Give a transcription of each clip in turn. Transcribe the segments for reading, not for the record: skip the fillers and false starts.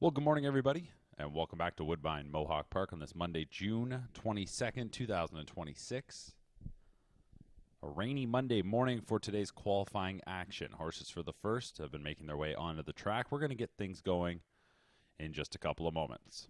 Well, good morning, everybody, and welcome back to Woodbine Mohawk Park on this Monday, June 22nd, 2026. A rainy Monday morning for today's qualifying action. Horses for the first have been making their way onto the track. We're going to get things going in just a couple of moments.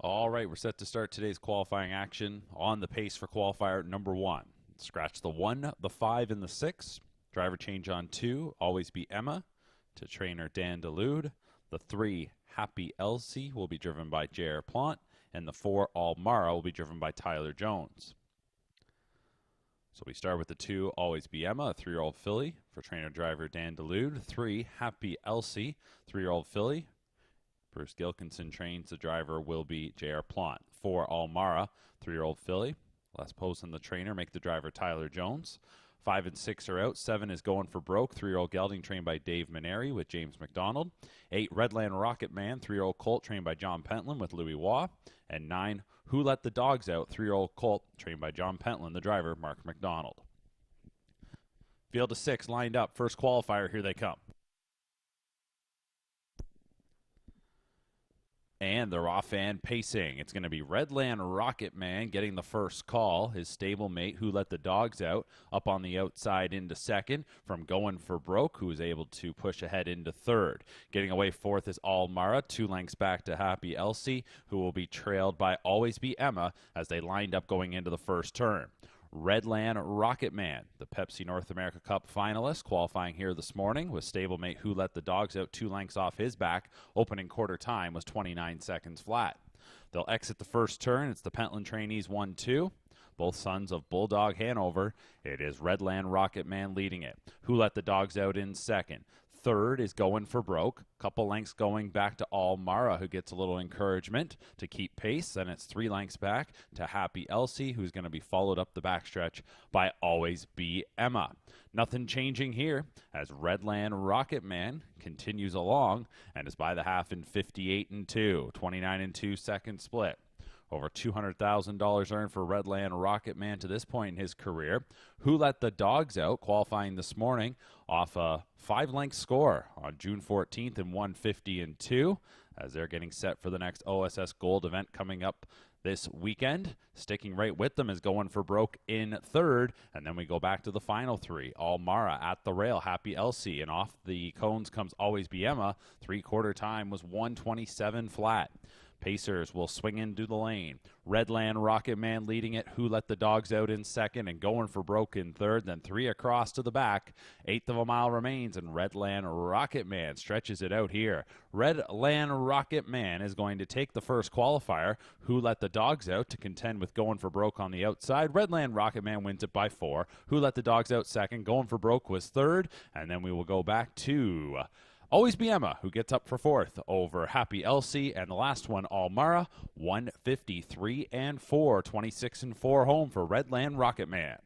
All right, we're set to start today's qualifying action on the pace for qualifier number one. Scratch the 1, the 5, and the 6. Driver change on 2, always be Emma, to trainer Dan Delude. The 3, Happy Elsie, will be driven by J.R. Plant. And the 4, All Mara, will be driven by Tyler Jones. So we start with the 2, Always Be Emma, a 3-year-old filly for trainer driver Dan Delude. 3, Happy Elsie, 3-year-old filly. Bruce Gilkinson trains. The driver will be J.R. Plant. 4, Almara, 3-year-old filly. Les Post and the trainer make the driver Tyler Jones. 5 and 6 are out. 7 is Going for Broke, 3-year-old gelding trained by Dave Maneri with James McDonald. 8, Redland Rocket Man, 3-year-old colt trained by John Pentland with Louis Waugh. And 9, Who Let the Dogs Out, 3-year-old colt trained by John Pentland, the driver Mark McDonald. Field of 6 lined up. First qualifier, here they come. And they're off and pacing. It's going to be Redland Rocket Man getting the first call. His stablemate, Who Let the Dogs Out, up on the outside into second from Going for Broke, who was able to push ahead into third. Getting away fourth is All Mara, 2 lengths back to Happy Elsie, who will be trailed by Always Be Emma as they lined up going into the first turn. Redland Rocket Man, the Pepsi North America Cup finalist, qualifying here this morning with stablemate Who Let the Dogs Out 2 lengths off his back. Opening quarter time was 29 seconds flat. They'll exit the first turn. It's the Pentland Trainees 1-2. Both sons of Bulldog Hanover. It is Redland Rocket Man leading it. Who Let the Dogs Out in second. Third is Going for Broke. Couple lengths going back to All Mara, who gets a little encouragement to keep pace. And it's 3 lengths back to Happy Elsie, who's going to be followed up the backstretch by Always Be Emma. Nothing changing here as Redland Rocket Man continues along and is by the half in 58-2, 29-2 second split. Over $200,000 earned for Redland Rocket Man to this point in his career. Who Let the Dogs Out, qualifying this morning off a 5-length score on June 14th in 150-2, as they're getting set for the next OSS Gold event coming up this weekend. Sticking right with them is Going for Broke in third, and then we go back to the final 3. All Mara at the rail, Happy Elsie, and off the cones comes Always Be Emma. 3/4 time was 127 flat. Pacers will swing into the lane. Redland Rocket Man leading it. Who Let the Dogs Out in second and Going for Broke in third. Then 3 across to the back. 1/8 of a mile remains, and Redland Rocket Man stretches it out here. Redland Rocket Man is going to take the first qualifier. Who Let the Dogs Out to contend with Going for Broke on the outside. Redland Rocket Man wins it by 4. Who Let the Dogs Out second. Going for Broke was third. And then we will go back to Always Be Emma, who gets up for fourth over Happy Elsie, and the last one, All Mara, 153-4, 26-4 home for Redland Rocket Man.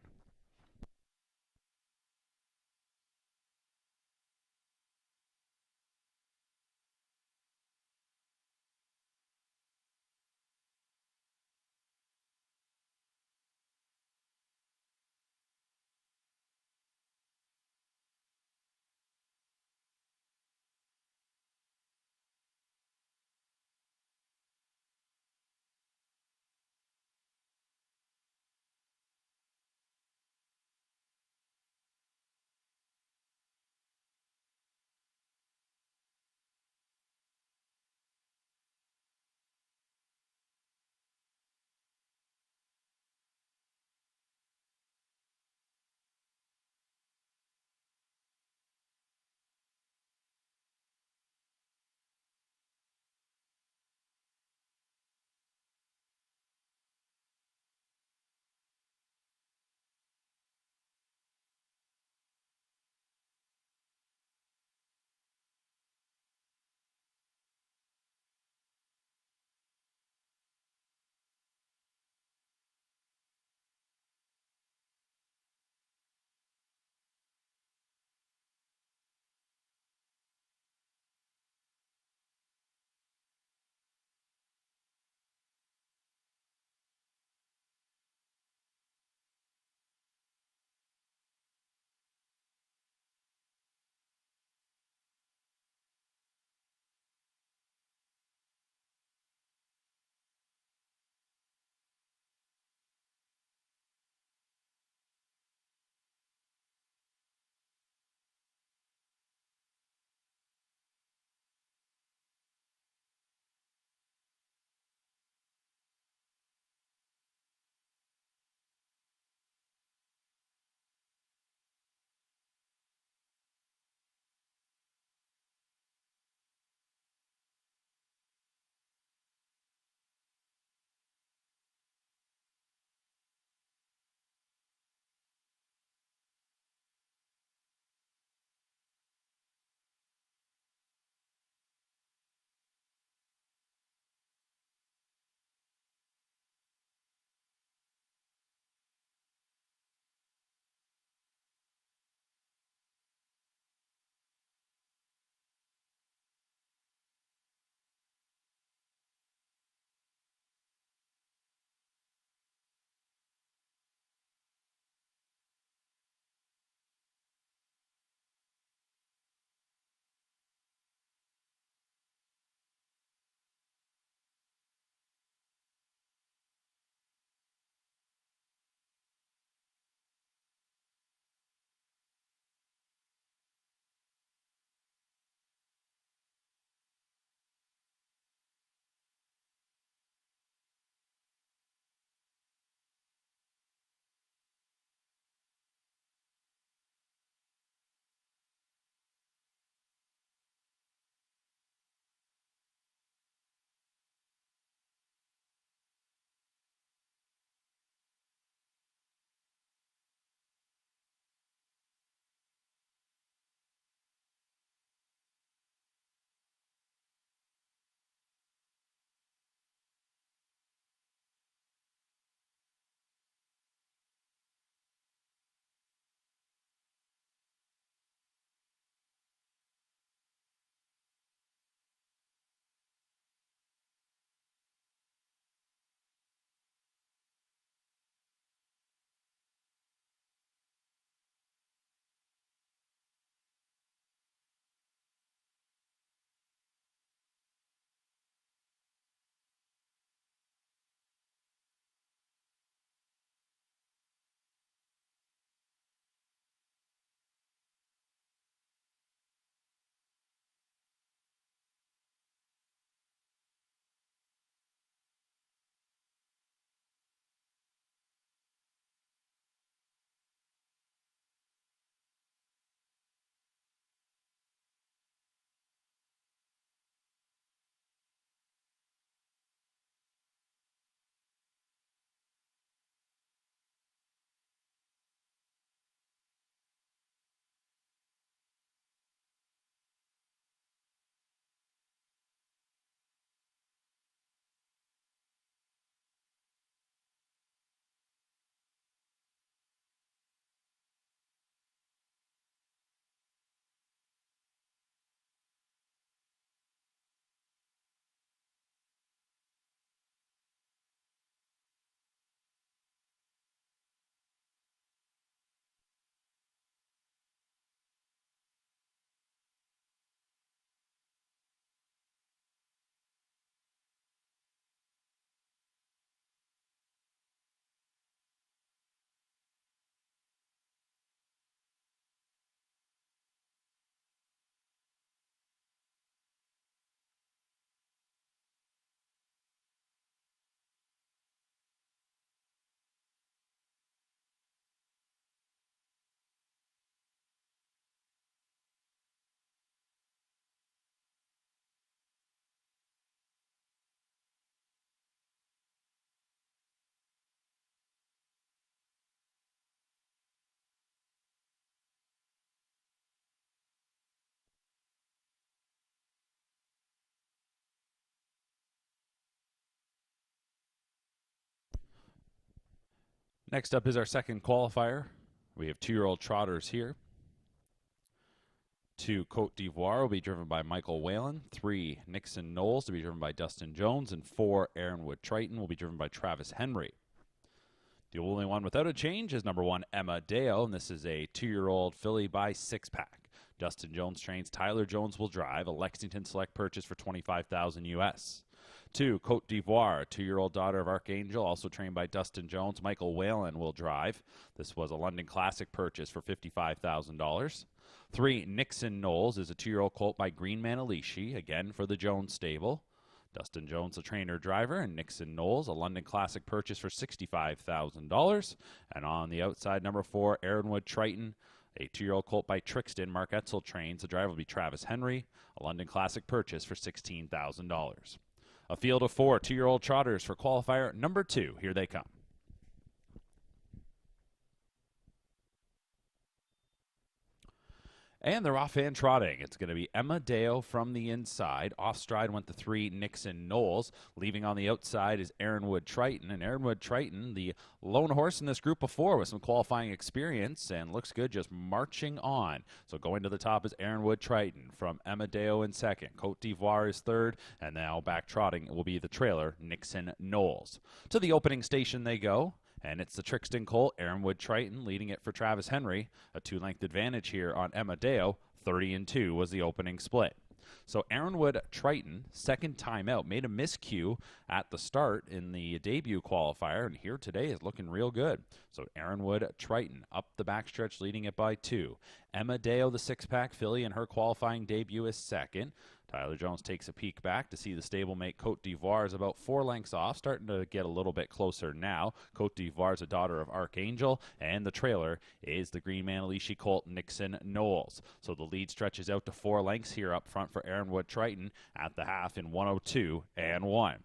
Next up is our second qualifier. We have 2-year-old trotters here. 2, Cote d'Ivoire will be driven by Michael Whalen. 3, Nixon Knowles to be driven by Dustin Jones. And 4, Aaronwood Triton will be driven by Travis Henry. The only one without a change is number 1, Emma Deo, and this is a 2-year-old filly by 6-pack. Dustin Jones trains. Tyler Jones will drive. A Lexington Select purchase for $25,000 US. 2, Cote d'Ivoire, a 2-year-old daughter of Archangel, also trained by Dustin Jones. Michael Whalen will drive. This was a London Classic purchase for $55,000. 3, Nixon Knowles is a 2-year-old colt by Green Manalishi, again for the Jones stable. Dustin Jones, the trainer driver, and Nixon Knowles, a London Classic purchase for $65,000. And on the outside, number 4, Aaronwood Triton, a 2-year-old colt by Trixton. Mark Etzel trains. The driver will be Travis Henry, a London Classic purchase for $16,000. A field of 4 2-year-old trotters for qualifier number 2. Here they come. And they're offhand trotting. It's going to be Emma Deo from the inside. Off stride went the 3, Nixon Knowles. Leaving on the outside is Aaronwood Triton. And Aaronwood Triton, the lone horse in this group of 4 with some qualifying experience and looks good just marching on. So going to the top is Aaronwood Triton from Emma Deo in second. Cote d'Ivoire is third. And now back trotting will be the trailer, Nixon Knowles. To the opening station they go. And it's the Trixton colt, Aaronwood Triton, leading it for Travis Henry. A 2-length advantage here on Emma Deo. 30-2 was the opening split. So Aaronwood Triton, second time out, made a miscue at the start in the debut qualifier, and here today is looking real good. So Aaronwood Triton up the backstretch, leading it by 2. Emma Deo, the 6-pack filly, in her qualifying debut is second. Tyler Jones takes a peek back to see the stablemate Cote d'Ivoire is about 4 lengths off, starting to get a little bit closer now. Cote d'Ivoire is a daughter of Archangel, and the trailer is the Green Manalishi colt Nixon Knowles. So the lead stretches out to 4 lengths here up front for Aaronwood Triton at the half in 102 and 1.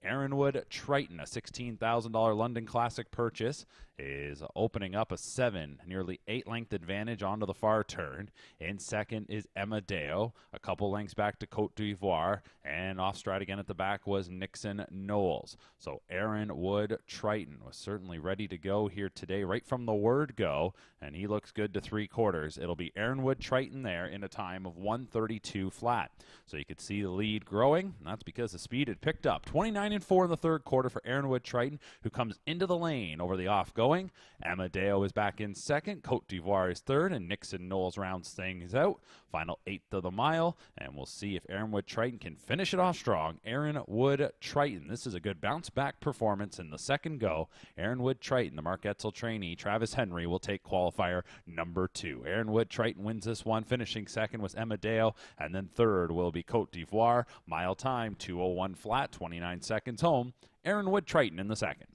Aaronwood Triton, a $16,000 London Classic purchase, is opening up a 7, nearly 8-length advantage onto the far turn. In second is Emma Deo, a couple lengths back to Cote d'Ivoire, and off stride again at the back was Nixon Knowles. So Aaronwood Triton was certainly ready to go here today, right from the word go, and he looks good to 3/4. It'll be Aaronwood Triton there in a time of 132 flat. So you could see the lead growing, and that's because the speed had picked up. 29-4 in the third quarter for Aaronwood Triton, who comes into the lane over the off-going. Emma Deo is back in second. Cote d'Ivoire is third, and Nixon Knowles rounds things out. Final 1/8 of the mile, and we'll see if Aaronwood Triton can finish it off strong. Aaronwood Triton. This is a good bounce-back performance in the second go. Aaronwood Triton, the Mark Etzel trainee, Travis Henry, will take qualifier number 2. Aaronwood Triton wins this one. Finishing second was Emma Deo, and then third will be Cote d'Ivoire. Mile time, 2:01 flat, 29 seconds home. Aaronwood Triton in the second.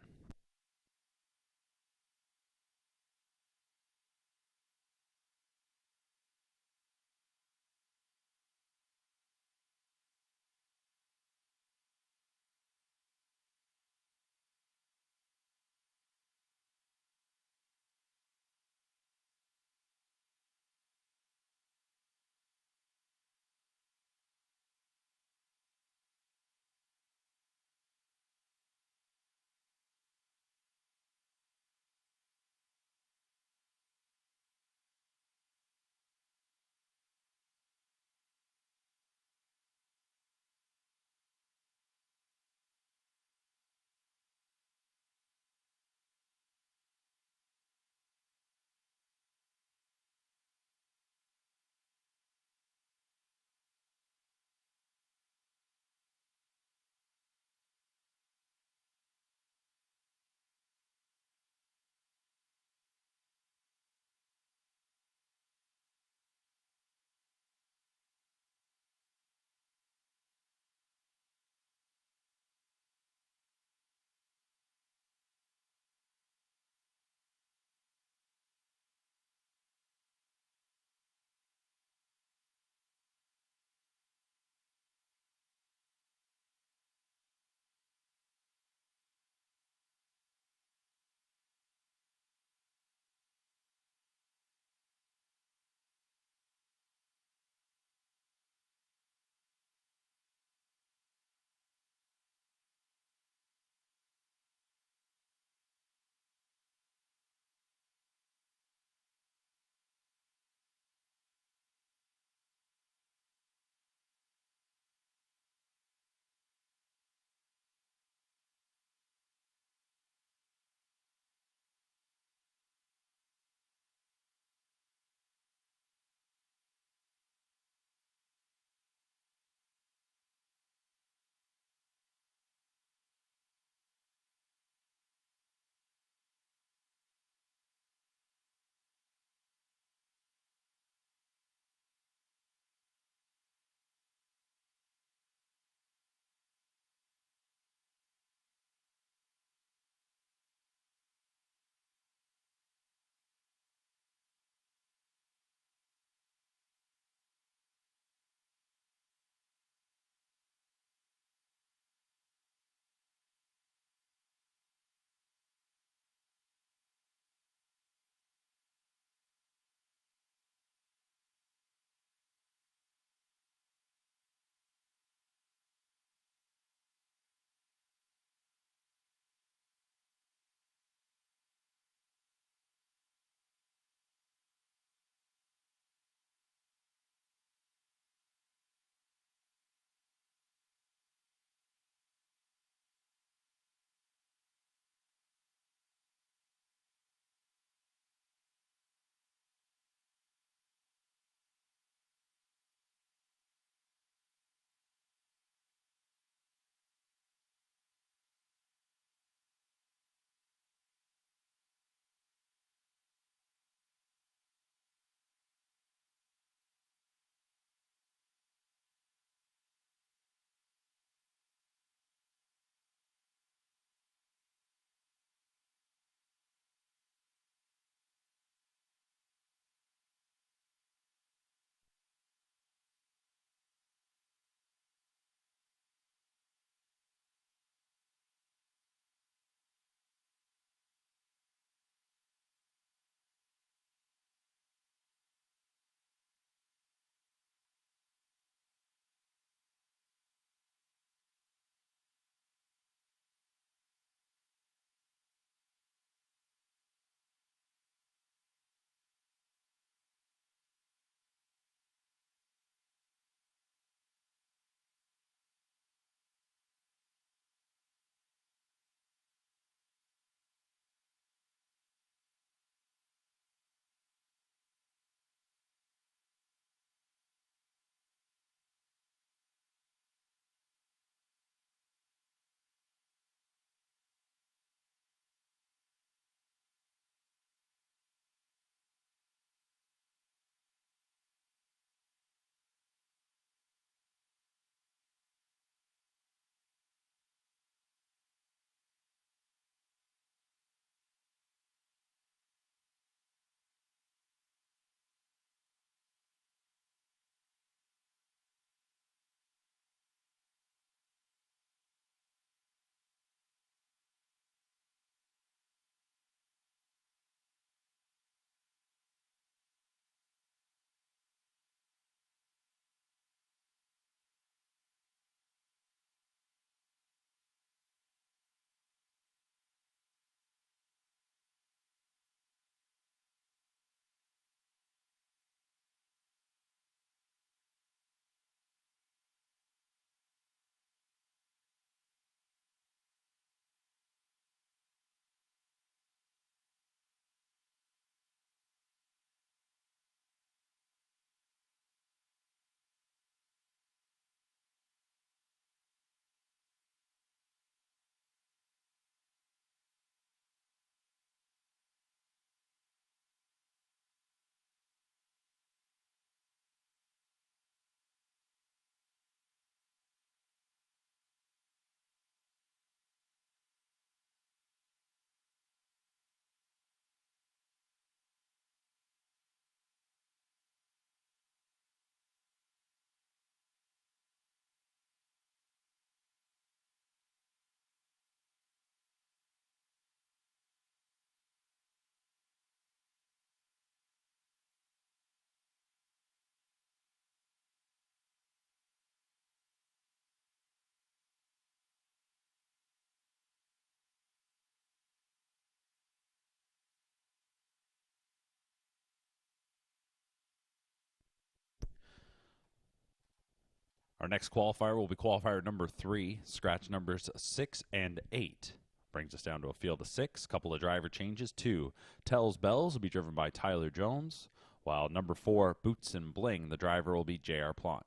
Our next qualifier will be qualifier number 3, scratch numbers 6 and 8. Brings us down to a field of 6, couple of driver changes. 2, Tells Bells will be driven by Tyler Jones, while number 4, Boots and Bling, the driver will be J.R. Plant.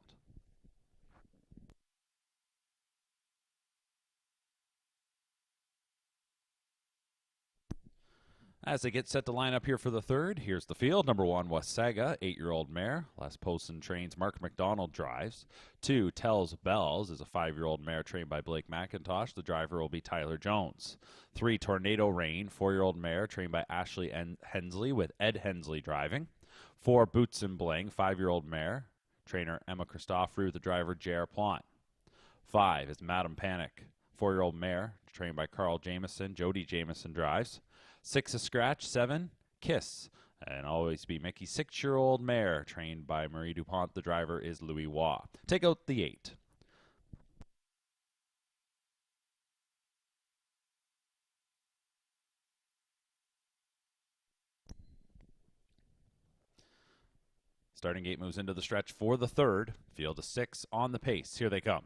As they get set to line up here for the third, here's the field. Number 1, Wasaga, 8-year-old mare. Les Poston trains. Mark McDonald drives. 2, Tells Bells is a 5-year-old mare trained by Blake McIntosh. The driver will be Tyler Jones. 3, Tornado Rain, 4-year-old mare trained by Ashley Hensley with Ed Hensley driving. 4, Boots and Bling, 5-year-old mare. Trainer Emma Christoffrou, the driver J.R. Plant. 5 is Madam Panic, 4-year-old mare trained by Carl Jameson. Jody Jameson drives. 6 is Scratch. 7, Kiss, and always be Mickey, 6-year-old mare trained by Marie Dupont. The driver is Louis Waugh. Take out the 8. Starting gate moves into the stretch for the third. Field of 6 on the pace. Here they come.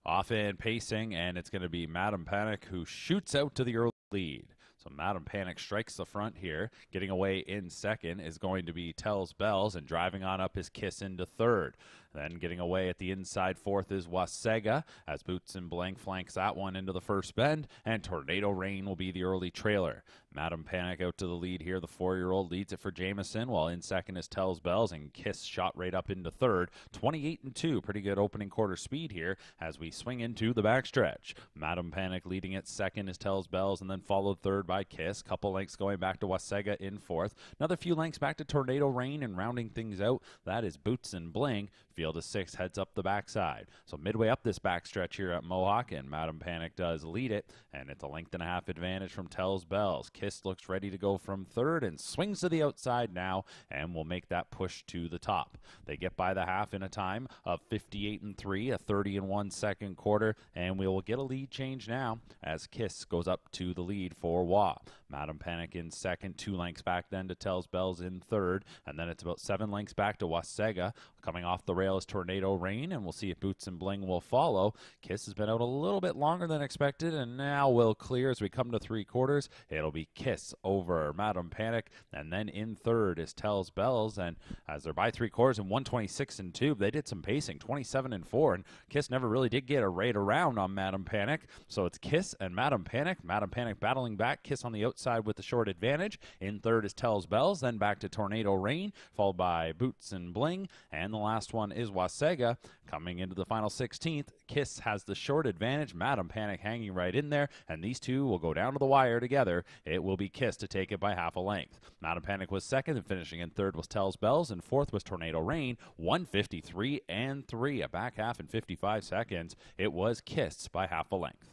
Off in pacing, and it's going to be Madam Panic who shoots out to the early lead. So Madam Panic strikes the front here. Getting away in second is going to be Tells Bells, and driving on up is Kiss into third. Then getting away at the inside fourth is Wasaga, as Boots and Blank flanks that one into the first bend, and Tornado Rain will be the early trailer. Madam Panic out to the lead here. The 4-year-old leads it for Jameson, while in second is Tells Bells, and Kiss shot right up into third. 28-2, pretty good opening quarter speed here as we swing into the backstretch. Madam Panic leading it second is Tells Bells, and then followed third by Kiss. Couple lengths going back to Wasaga in fourth. Another few lengths back to Tornado Rain, and rounding things out, that is Boots and Bling. Field of 6 heads up the backside. So midway up this backstretch here at Mohawk, and Madam Panic does lead it, and it's a length and a half advantage from Tells Bells. Kiss looks ready to go from third and swings to the outside now, and will make that push to the top. They get by the half in a time of 58-3, a 30-1 second quarter, and we will get a lead change now as Kiss goes up to the lead for Waugh. Madam Panic in second, 2 lengths back then to Tells Bells in third, and then it's about 7 lengths back to Wasaga. Coming off the rail is Tornado Rain, and we'll see if Boots and Bling will follow. Kiss has been out a little bit longer than expected, and now will clear as we come to 3 quarters. It'll be Kiss over Madam Panic, and then in third is Tells Bells, and as they're by 3 quarters in 126-2, they did some pacing, 27-4, and Kiss never really did get a right around on Madam Panic, so it's Kiss and Madam Panic. Madam Panic battling back, Kiss on the outside with the short advantage. In third is Tells Bells, then back to Tornado Rain, followed by Boots and Bling, and the last one is Wasaga. Coming into the final 16th, Kiss has the short advantage. Madam Panic hanging right in there, and these two will go down to the wire together. It will be Kiss to take it by half a length. Madam Panic was second, and finishing in third was Tells Bells, and fourth was Tornado Rain. 153-3, a back half in 55 seconds. It was Kiss by half a length.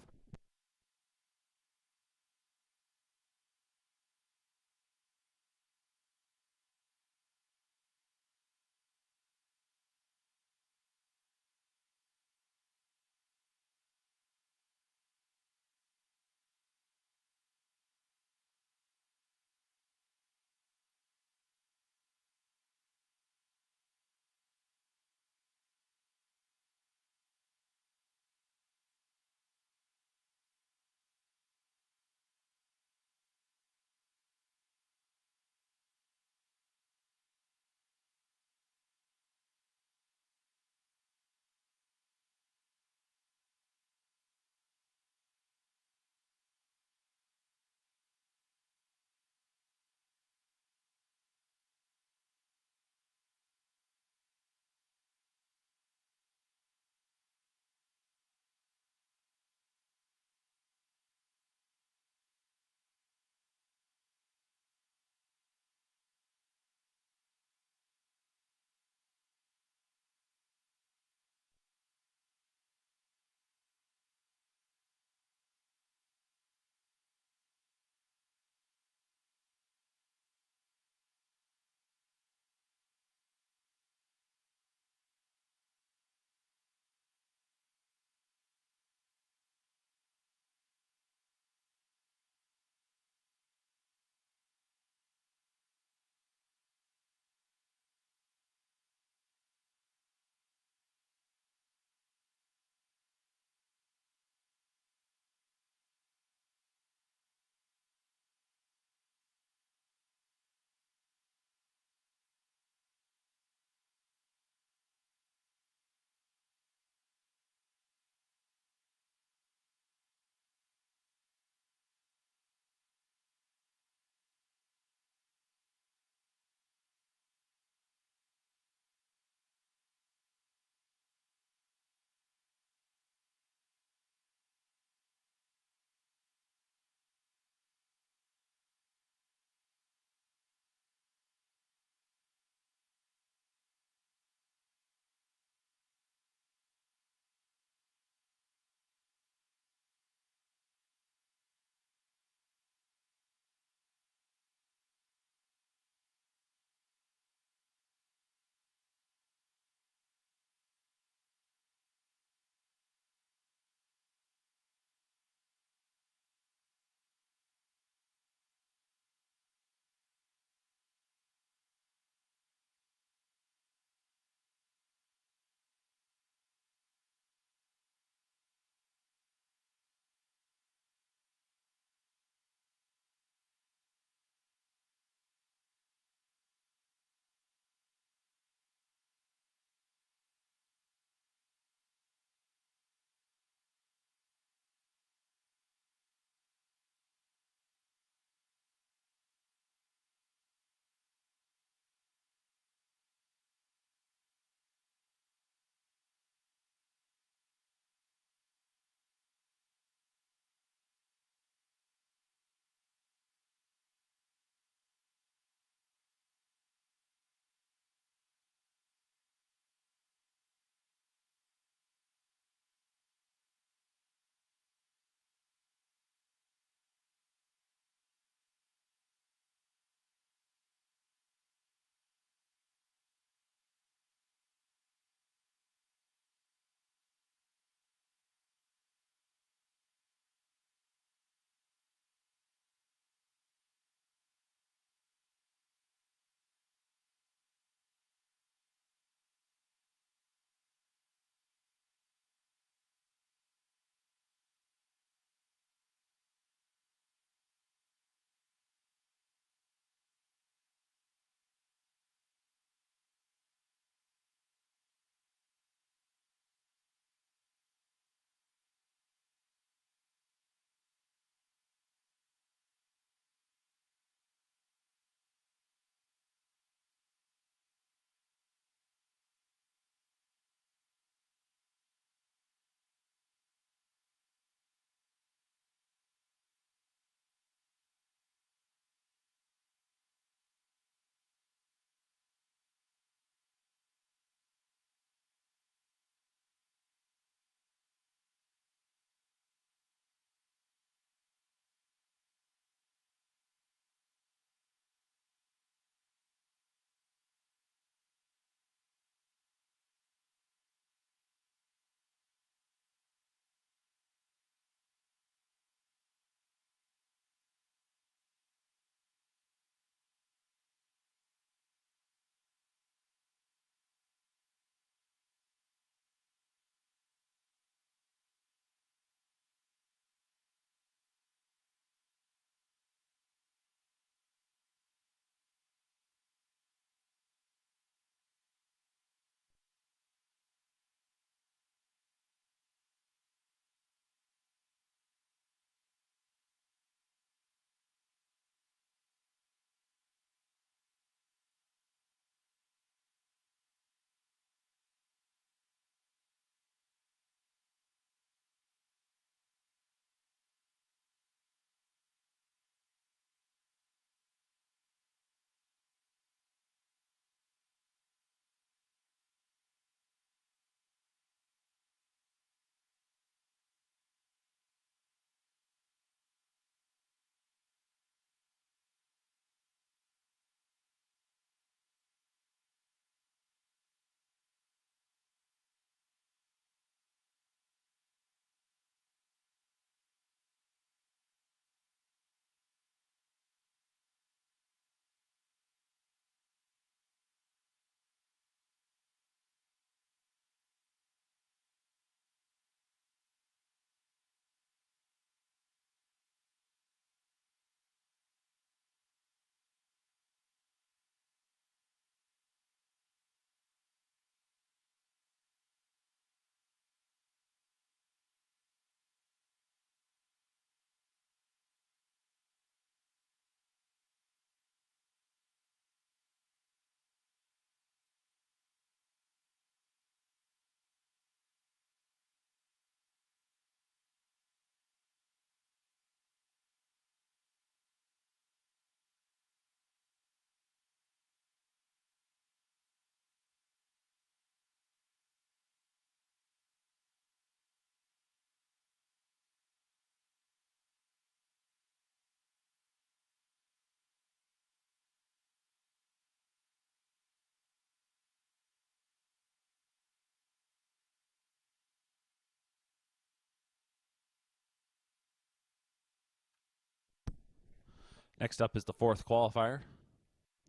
Next up is the fourth qualifier.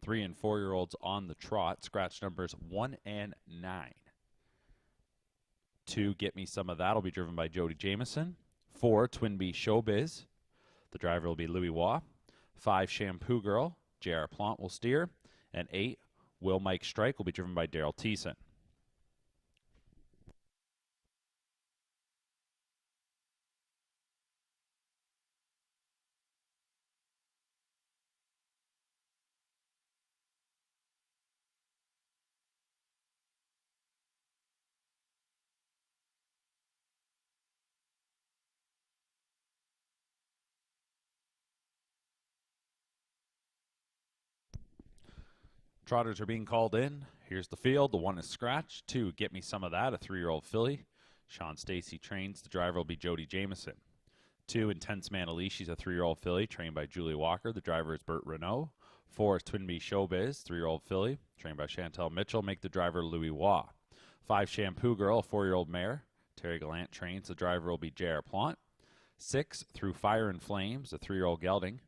3 and 4-year-olds on the trot. Scratch numbers 1 and 9. 2, Get Me Some of That will be driven by Jody Jameson. 4, Twin B Showbiz. The driver will be Louis Waugh. 5, Shampoo Girl. J.R. Plant will steer. And 8, Will Mike Strike will be driven by Daryl Thiessen. Trotters are being called in. Here's the field. The 1 is Scratch. 2, Get Me Some of That, a 3-year-old filly. Sean Stacy trains. The driver will be Jody Jameson. 2, Intense Manali. She's a 3-year-old filly trained by Julie Walker. The driver is Bert Renault. 4 is Twin B Showbiz, 3-year-old filly trained by Chantel Mitchell. Make the driver Louis Waugh. 5, Shampoo Girl, a 4-year-old mare. Terry Gallant trains. The driver will be J.R. Plant. 6, Through Fire and Flames, a 3-year-old gelding.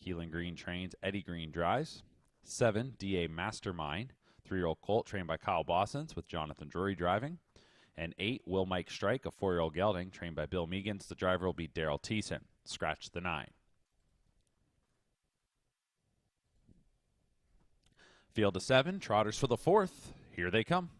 Keelan Green trains. Eddie Green drives. 7, D.A. Mastermind, 3-year-old colt trained by Kyle Bossens with Jonathan Drury driving. And 8, Will Mike Strike, a 4-year-old gelding trained by Bill Meegans. The driver will be Daryl Thiessen. Scratch the 9. Field of 7, trotters for the 4th. Here they come.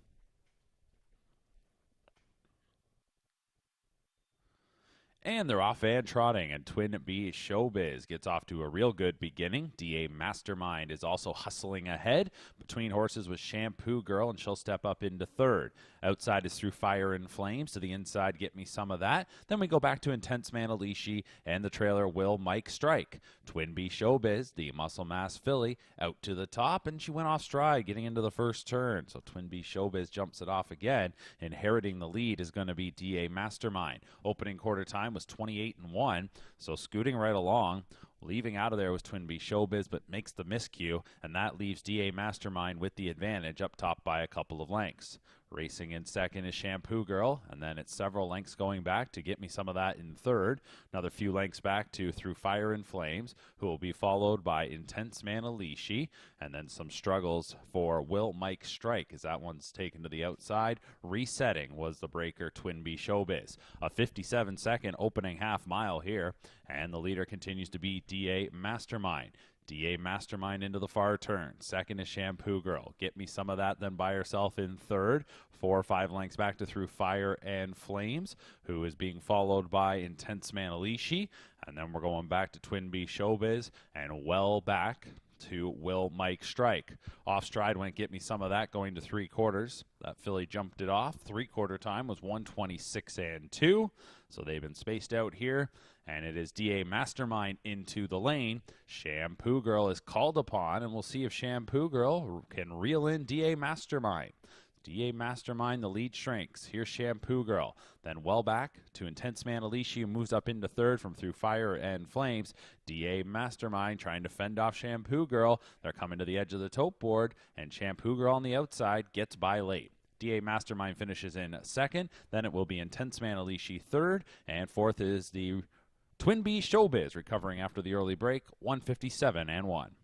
And they're off and trotting, and Twin B Showbiz gets off to a real good beginning. DA Mastermind is also hustling ahead between horses with Shampoo Girl, and she'll step up into 3rd. Outside is Through Fire and Flames. To the inside, Get Me Some of That. Then we go back to Intense Manalishi and the trailer Will Mike Strike. Twin B Showbiz, the muscle mass filly, out to the top, and she went off stride getting into the first turn. So Twin B Showbiz jumps it off again. Inheriting the lead is going to be DA Mastermind. Opening quarter time was 28-1, so scooting right along. Leaving out of there was Twin B Showbiz, but makes the miscue, and that leaves DA Mastermind with the advantage up top by a couple of lengths. Racing in second is Shampoo Girl, and then it's several lengths going back to Get Me Some of That in 3rd. Another few lengths back to Through Fire and Flames, who will be followed by Intense Manalishi, and then some struggles for Will Mike Strike, as that one's taken to the outside. Resetting was the breaker Twin B Showbiz. A 57-second opening half mile here, and the leader continues to be DA Mastermind. DA Mastermind into the far turn. Second is Shampoo Girl. Get Me Some of That then by herself in 3rd. 4 or 5 lengths back to Through Fire and Flames, who is being followed by Intense Manalishi. And then we're going back to Twin B Showbiz and well back to Will Mike Strike. Off stride went Get Me Some of That going to 3/4. That filly jumped it off. 3/4 time was 1:26.2. So they've been spaced out here. And it is DA Mastermind into the lane. Shampoo Girl is called upon, and we'll see if Shampoo Girl can reel in DA Mastermind. DA Mastermind, the lead shrinks. Here's Shampoo Girl. Then well back to Intense Manalishi, who moves up into 3rd from Through Fire and Flames. DA Mastermind trying to fend off Shampoo Girl. They're coming to the edge of the tote board, and Shampoo Girl on the outside gets by late. DA Mastermind finishes in 2nd. Then it will be Intense Manalishi 3rd, and 4th is the Twin B Showbiz, recovering after the early break, 157-1.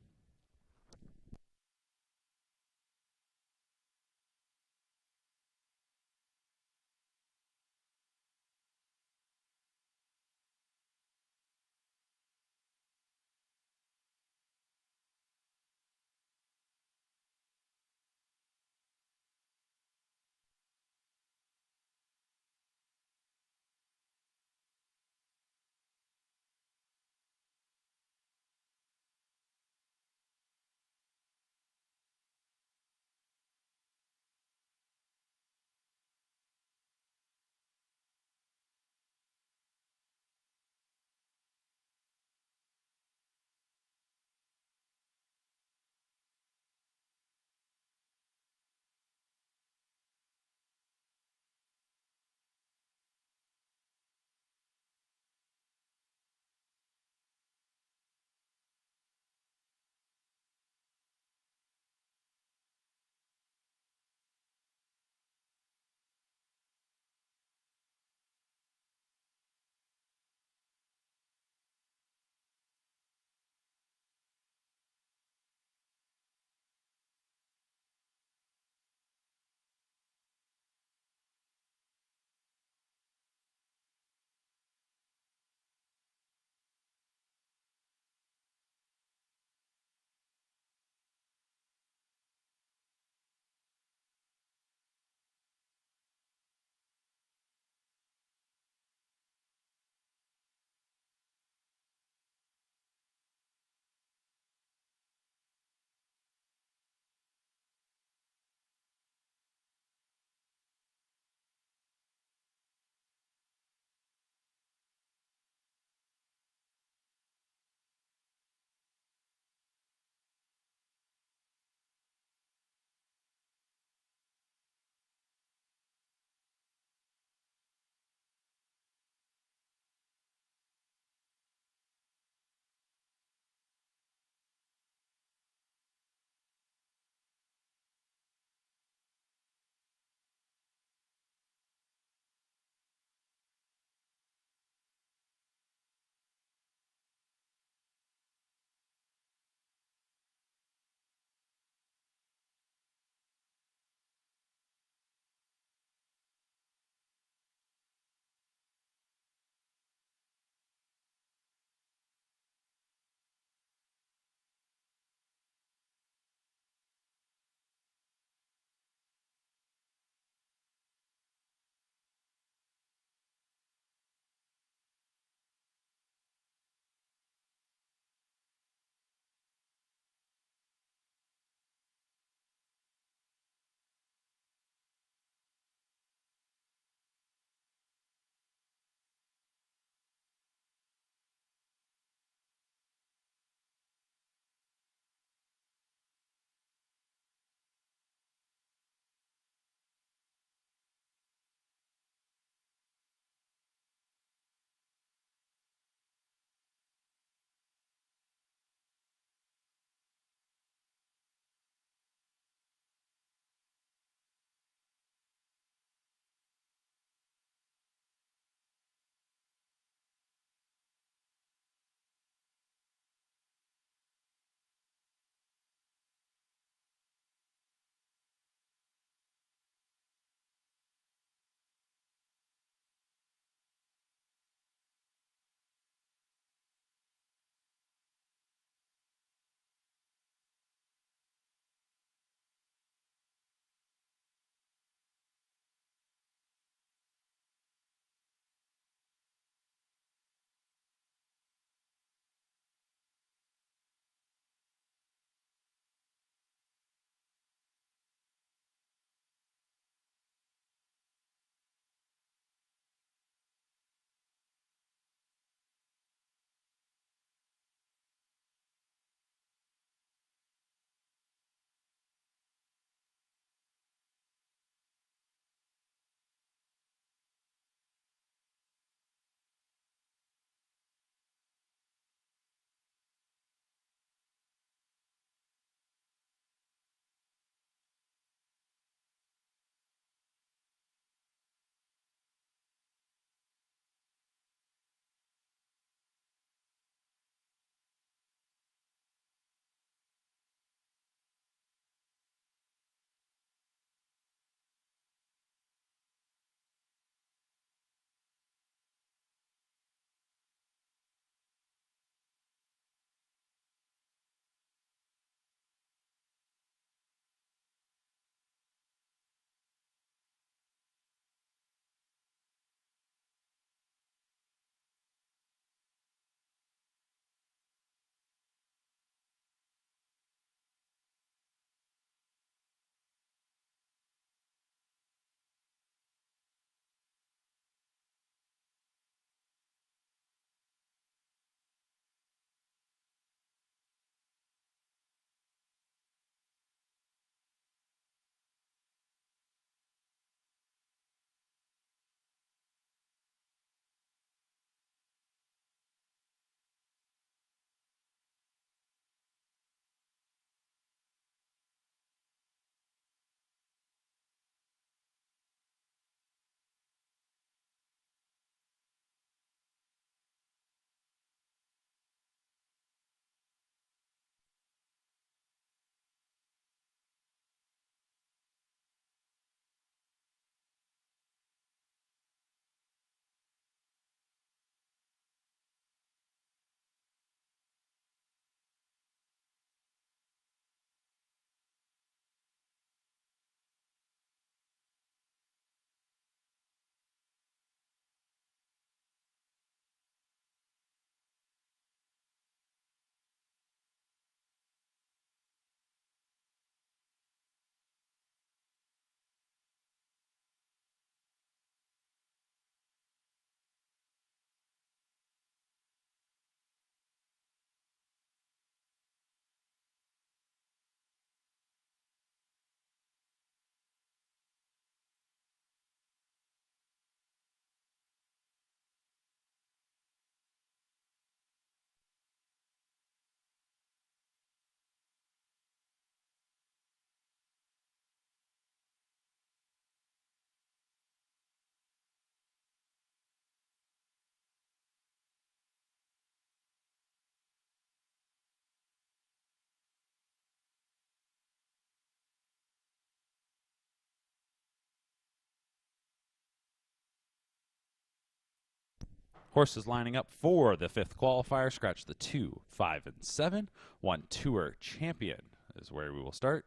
Horses lining up for the 5th qualifier. Scratch the 2, 5, and 7. 1 Tour Champion is where we will start.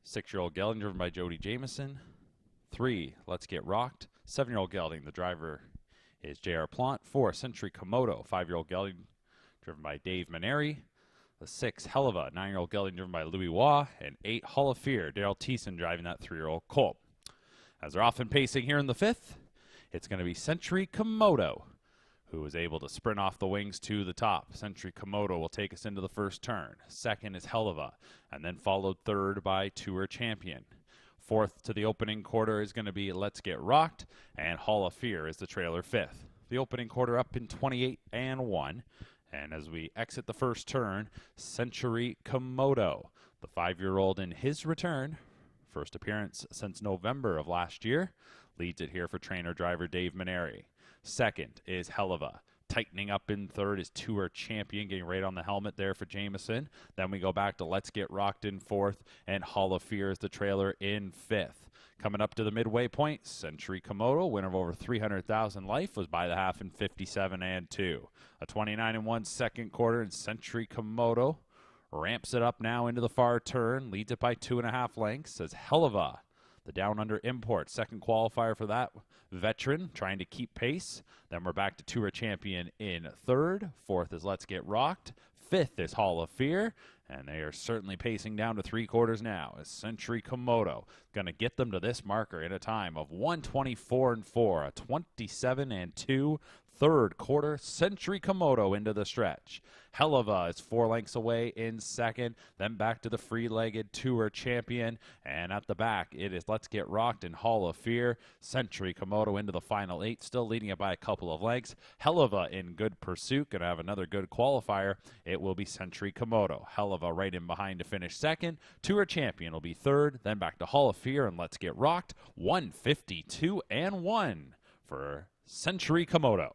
6-year-old Gelding, driven by Jody Jameson. 3, Let's Get Rocked. 7-year-old Gelding, the driver is J.R. Plant. 4, Century Komodo. 5-year-old Gelding, driven by Dave Maneri. The 6, Helava, 9-year-old Gelding, driven by Louis Waugh. And 8, Hall of Fear, Daryl Thiessen, driving that 3-year-old colt. As they're often pacing here in the 5th, it's going to be Century Komodo, who is able to sprint off the wings to the top. Century Komodo will take us into the first turn. Second is Helava, and then followed third by Tour Champion. Fourth to the opening quarter is going to be Let's Get Rocked, and Hall of Fear is the trailer 5th. The opening quarter up in 28 and 1. And as we exit the first turn, Century Komodo, the 5-year-old in his return, first appearance since November of last year, leads it here for trainer-driver Dave Maneri. Second is Helava. Tightening up in third is Tour Champion, getting right on the helmet there for Jameson. Then we go back to Let's Get Rocked in fourth, and Hall of Fear is the trailer in fifth. Coming up to the midway point, Century Komodo, winner of over 300,000 life, was by the half in 57 and 2. A 29 and 1 second quarter, and Century Komodo ramps it up now into the far turn, leads it by 2.5 lengths, says Helava, the down-under import, second qualifier for that veteran, trying to keep pace. Then we're back to Tour Champion in third. Fourth is Let's Get Rocked. Fifth is Hall of Fear. And they are certainly pacing down to 3 quarters now as Century Komodo going to get them to this marker in a time of 1:24 and 4, a 27 and 2 third quarter. Century Komodo into the stretch. Helava is 4 lengths away in second. Then back to the free-legged Tour Champion. And at the back, it is Let's Get Rocked and Hall of Fear. Century Komodo into the final 8, still leading it by a couple of lengths. Helava in good pursuit, going to have another good qualifier. It will be Century Komodo. Helava right in behind to finish second. Tour Champion will be third. Then back to Hall of Fear and Let's Get Rocked. 152 and 1 for Century Komodo.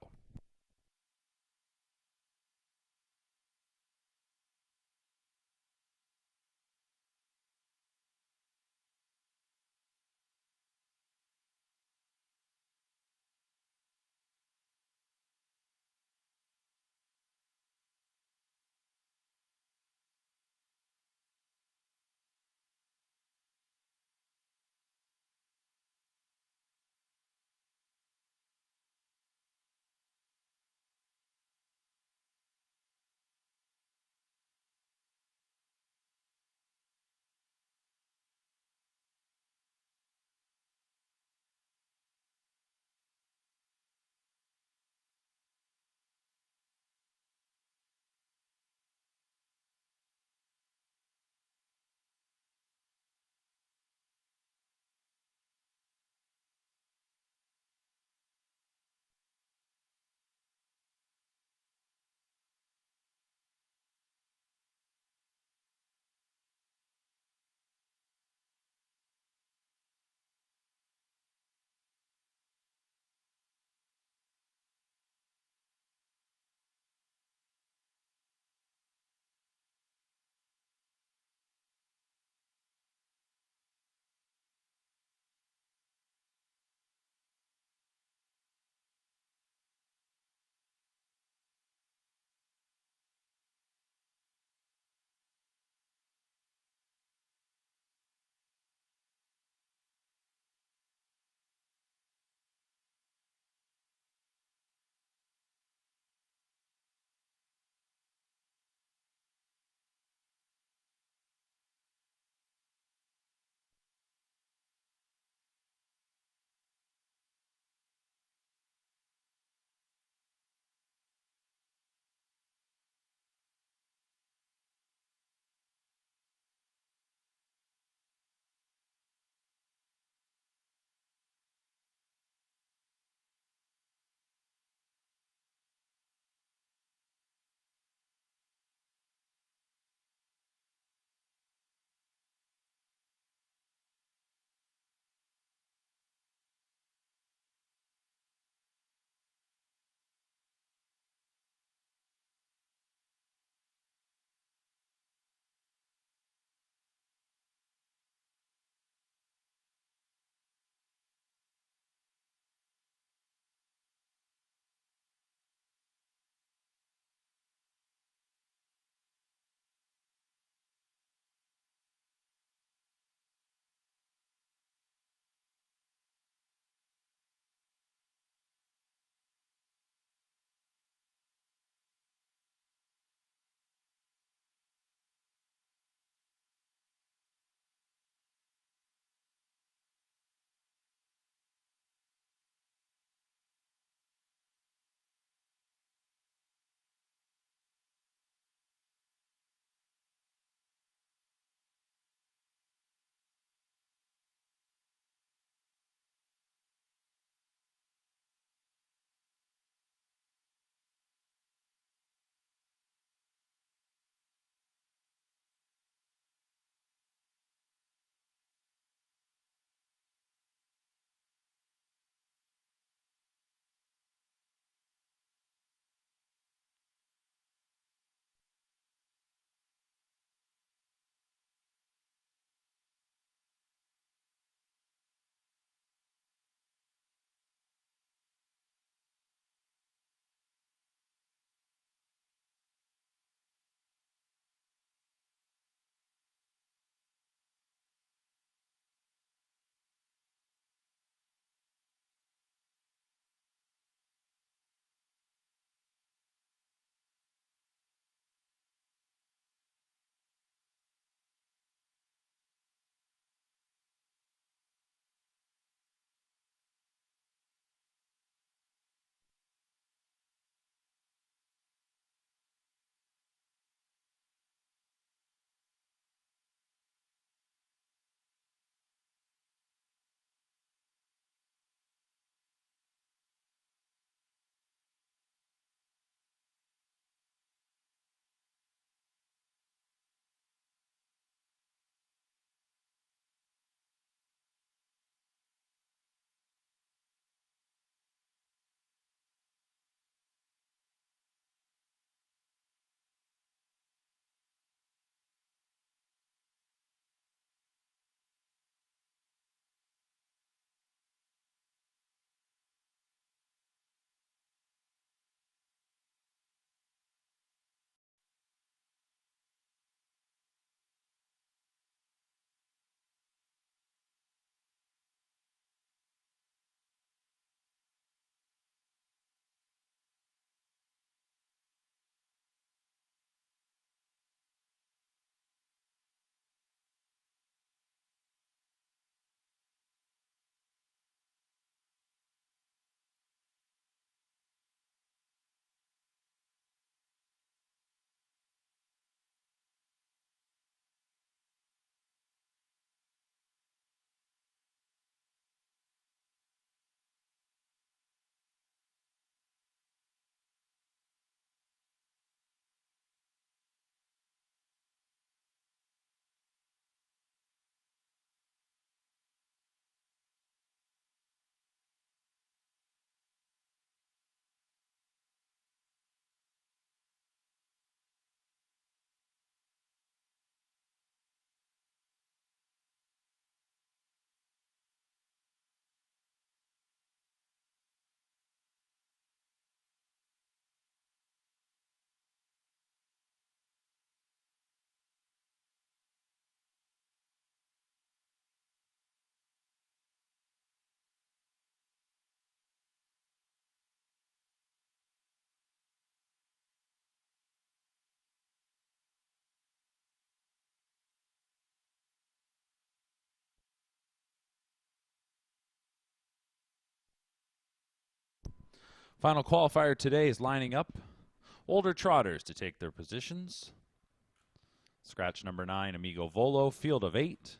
Final qualifier today is lining up older trotters to take their positions. Scratch number 9, Amigo Volo, field of 8.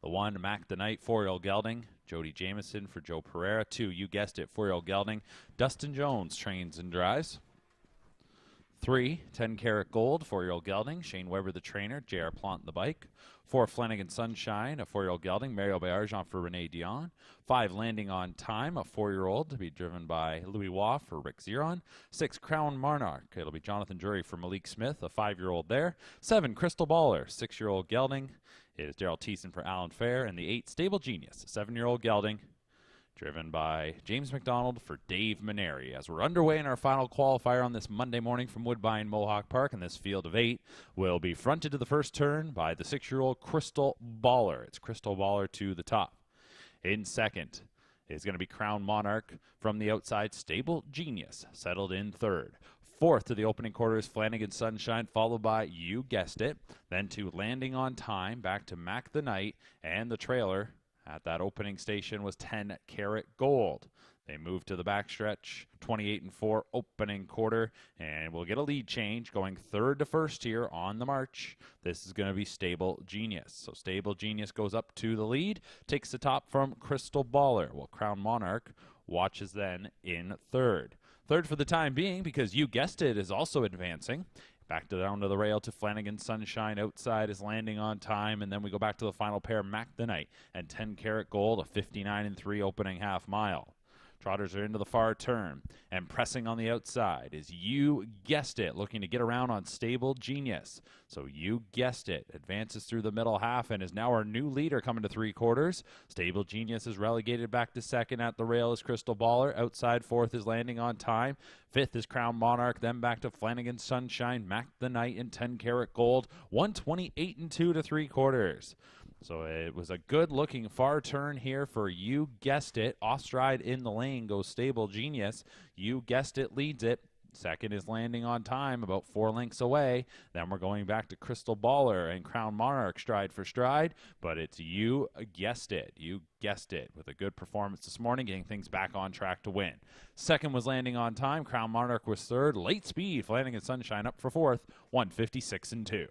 The 1, Mac the Knight, 4-year-old gelding, Jody Jameson for Joe Pereira. 2, you guessed it, 4-year-old gelding, Dustin Jones trains and drives. 3, 10 Karat Gold, 4-year-old gelding, Shane Weber the trainer, J.R. Plant the bike. 4, Flanagan Sunshine, a 4-year-old gelding, Mario Bayarjan for Rene Dion. 5, Landing on Time, a 4-year-old to be driven by Louis Waugh for Rick Zeron. 6, Crown Monarch, it'll be Jonathan Drury for Malik Smith, a 5-year-old there. 7, Crystal Baller, 6-year-old gelding, it is Daryl Thiessen for Alan Fair. And the 8, Stable Genius, 7-year-old gelding, driven by James McDonald for Dave Maneri. As we're underway in our final qualifier on this Monday morning from Woodbine Mohawk Park, and this field of 8 will be fronted to the first turn by the 6-year-old Crystal Baller. It's Crystal Baller to the top. In second is going to be Crown Monarch. From the outside, Stable Genius settled in third. Fourth to the opening quarter is Flanagan Sunshine, followed by, you guessed it, then to Landing on Time, back to Mac the Knight, and the trailer at that opening station was 10 Karat Gold. They moved to the backstretch, 28-4 opening quarter, and we'll get a lead change going third to first here on the march. This is going to be Stable Genius. So Stable Genius goes up to the lead, takes the top from Crystal Baller, while Crown Monarch watches then in third. Third for the time being, because you guessed it, is also advancing. Back down to the rail to Flanagan Sunshine. Outside is Landing on Time. And then we go back to the final pair, Mac the Knight and 10 Karat Gold, a 59-3 opening half mile. Trotters are into the far turn. And pressing on the outside is, you guessed it, looking to get around on Stable Genius. So you guessed it, advances through the middle half and is now our new leader coming to 3/4. Stable Genius is relegated back to second. At the rail is Crystal Baller. Outside fourth is Landing on Time. Fifth is Crown Monarch. Then back to Flanagan Sunshine, Mac the Knight, and 10 Karat Gold. 128-2 to 3/4. So it was a good-looking far turn here for you guessed it. Off-stride in the lane goes Stable Genius. You guessed it, leads it. Second is Landing on Time, about 4 lengths away. Then we're going back to Crystal Baller and Crown Monarch stride for stride. But it's you guessed it. You guessed it with a good performance this morning, getting things back on track to win. Second was Landing on Time. Crown Monarch was third. Late speed, Flanagan Sunshine up for fourth, 156-2.